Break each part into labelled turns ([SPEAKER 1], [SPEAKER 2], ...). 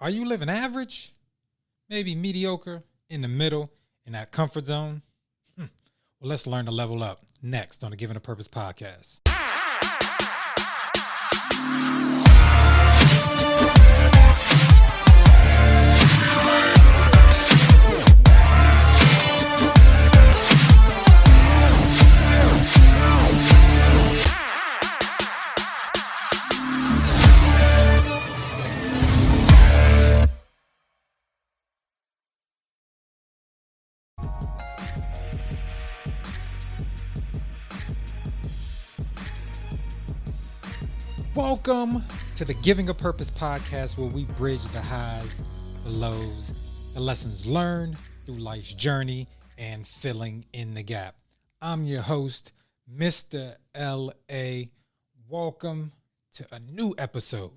[SPEAKER 1] Are you living average? Maybe mediocre, in the middle, in that comfort zone? Well, let's learn to level up next on the Given a Purpose podcast. Welcome to the Giving a Purpose podcast, where we bridge the highs, the lows, the lessons learned through life's journey, and filling in the gap. I'm your host, Mr. L.A. Welcome to a new episode.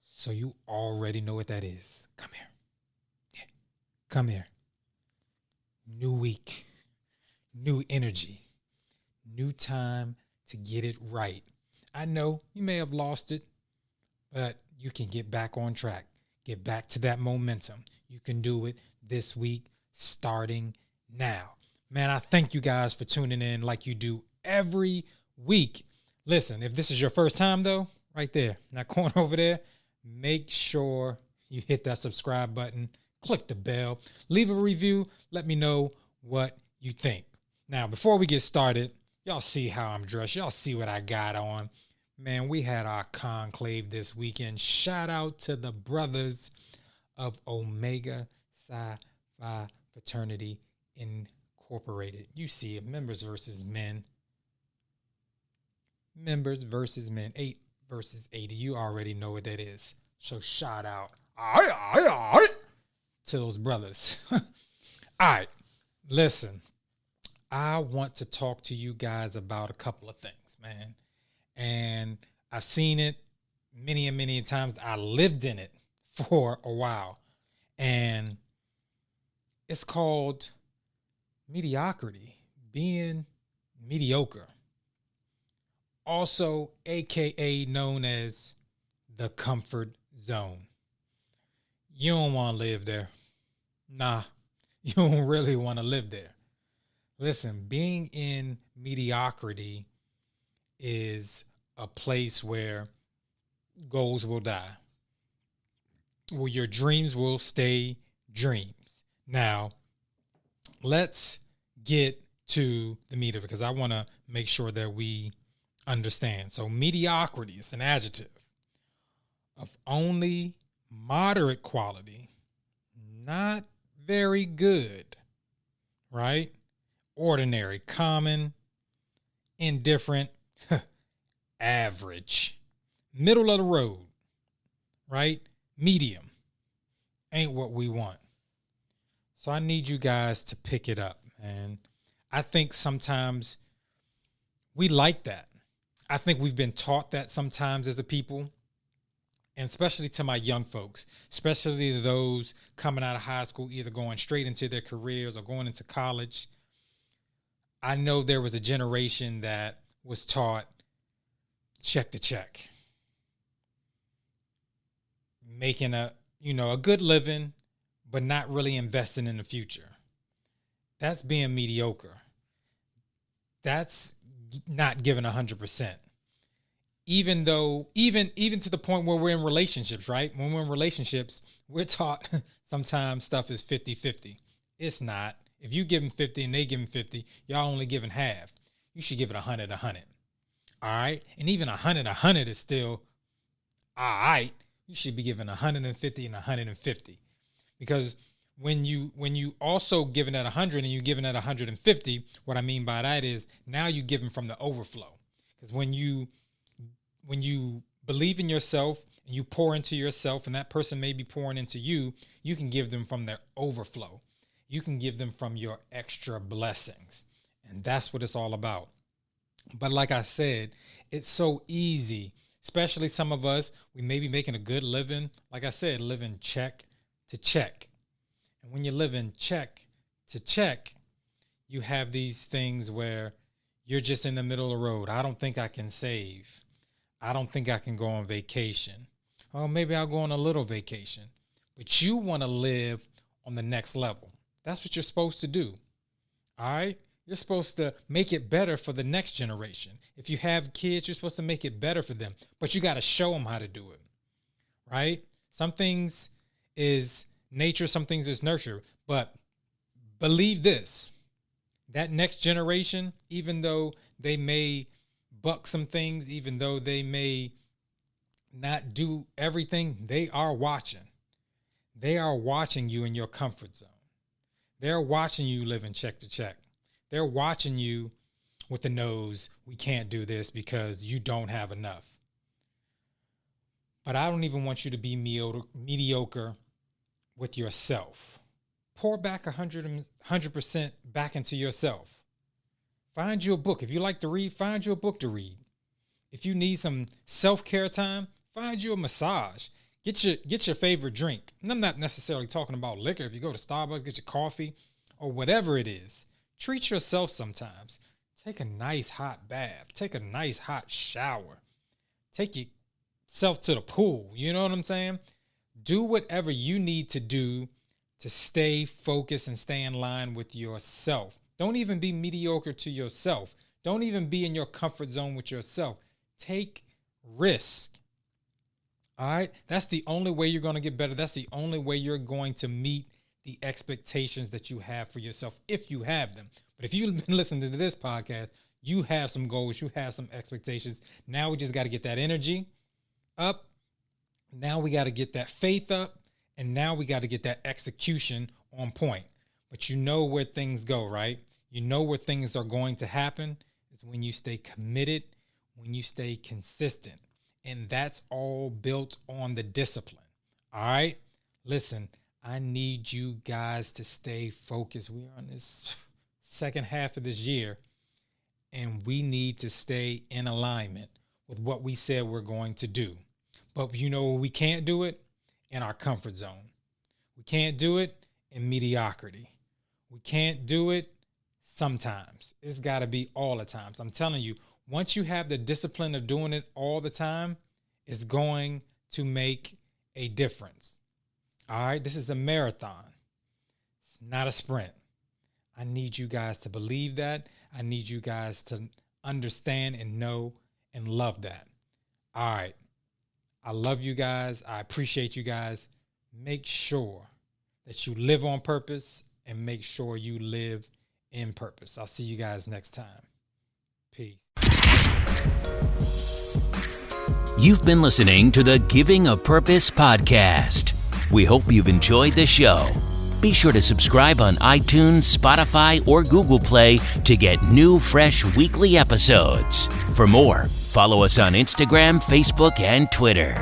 [SPEAKER 1] So you already know what that is. Come here. Yeah, come here. New week, new energy, new time to get it right. I know you may have lost it, but you can get back on track. Get back to that momentum. You can do it this week, starting now. Man, I thank you guys for tuning in like you do every week. Listen, if this is your first time, though, right there, that corner over there, make sure you hit that subscribe button, click the bell, leave a review, let me know what you think. Now, before we get started, y'all see how I'm dressed. Y'all see what I got on. Man, we had our conclave this weekend. Shout out to the brothers of Omega Psi Phi Fraternity Incorporated. You see it, members versus men. Members versus men, 8 versus 80. You already know what that is. So shout out to those brothers. All right, listen. I want to talk to you guys about a couple of things, man. And I've seen it many and many times. I lived in it for a while. And it's called mediocrity, being mediocre. Also, AKA known as the comfort zone. You don't want to live there. Nah, you don't really want to live there. Listen, being in mediocrity is a place where goals will die, where your dreams will stay dreams. Now, let's get to the meat of it, because I want to make sure that we understand. So mediocrity is an adjective of only moderate quality, not very good, right? Ordinary, common, indifferent, average, middle of the road, right? Medium ain't what we want. So I need you guys to pick it up. And I think sometimes we like that. I think we've been taught that sometimes as a people, and especially to my young folks, especially those coming out of high school, either going straight into their careers or going into college. I know there was a generation that was taught check to check, making a good living, but not really investing in the future. That's being mediocre. That's not giving 100%. Even though, even to the point where we're in relationships, right? When we're in relationships, we're taught sometimes stuff is 50-50. It's not. If you give them 50 and they give them 50, y'all only giving half. You should give it 100. All right? And even 100 is still all right. You should be giving 150 and 150. Because when you also giving at 100 and you giving at 150, what I mean by that is now you giving from the overflow. Because when you believe in yourself and you pour into yourself, and that person may be pouring into you, you can give them from their overflow. You can give them from your extra blessings. And that's what it's all about. But like I said, it's so easy, especially some of us, we may be making a good living. Like I said, living check to check. And when you live in check to check, you have these things where you're just in the middle of the road. I don't think I can save. I don't think I can go on vacation. Oh, maybe I'll go on a little vacation. But you want to live on the next level. That's what you're supposed to do. All right? You're supposed to make it better for the next generation. If you have kids, you're supposed to make it better for them. But you got to show them how to do it. Right? Some things is nature, some things is nurture. But believe this, that next generation, even though they may buck some things, even though they may not do everything, they are watching. They are watching you in your comfort zone. They're watching you living check to check. They're watching you with the nose, we can't do this because you don't have enough. But I don't even want you to be mediocre with yourself. Pour back 100% back into yourself. Find you a book. If you like to read, find you a book to read. If you need some self-care time, find you a massage. Get your favorite drink. And I'm not necessarily talking about liquor. If you go to Starbucks, get your coffee or whatever it is. Treat yourself sometimes. Take a nice hot bath. Take a nice hot shower. Take yourself to the pool. You know what I'm saying? Do whatever you need to do to stay focused and stay in line with yourself. Don't even be mediocre to yourself. Don't even be in your comfort zone with yourself. Take risk. All right? That's the only way you're going to get better. That's the only way you're going to meet the expectations that you have for yourself, if you have them. But if you've been listening to this podcast, you have some goals, you have some expectations. Now we just got to get that energy up. Now we got to get that faith up. And now we got to get that execution on point. But you know where things go, right? You know where things are going to happen. It's when you stay committed, when you stay consistent. And that's all built on the discipline. All right? Listen, I need you guys to stay focused. We are on this second half of this year, and we need to stay in alignment with what we said we're going to do. But you know, we can't do it in our comfort zone. We can't do it in mediocrity. We can't do it sometimes. It's got to be all the times. I'm telling you, once you have the discipline of doing it all the time, it's going to make a difference. All right, this is a marathon. It's not a sprint. I need you guys to believe that. I need you guys to understand and know and love that. All right. I love you guys. I appreciate you guys. Make sure that you live on purpose and make sure you live in purpose. I'll see you guys next time. Peace.
[SPEAKER 2] You've been listening to the Giving a Purpose podcast. We hope you've enjoyed the show. Be sure to subscribe on iTunes, Spotify, or Google Play to get new, fresh weekly episodes. For more, follow us on Instagram, Facebook, and Twitter.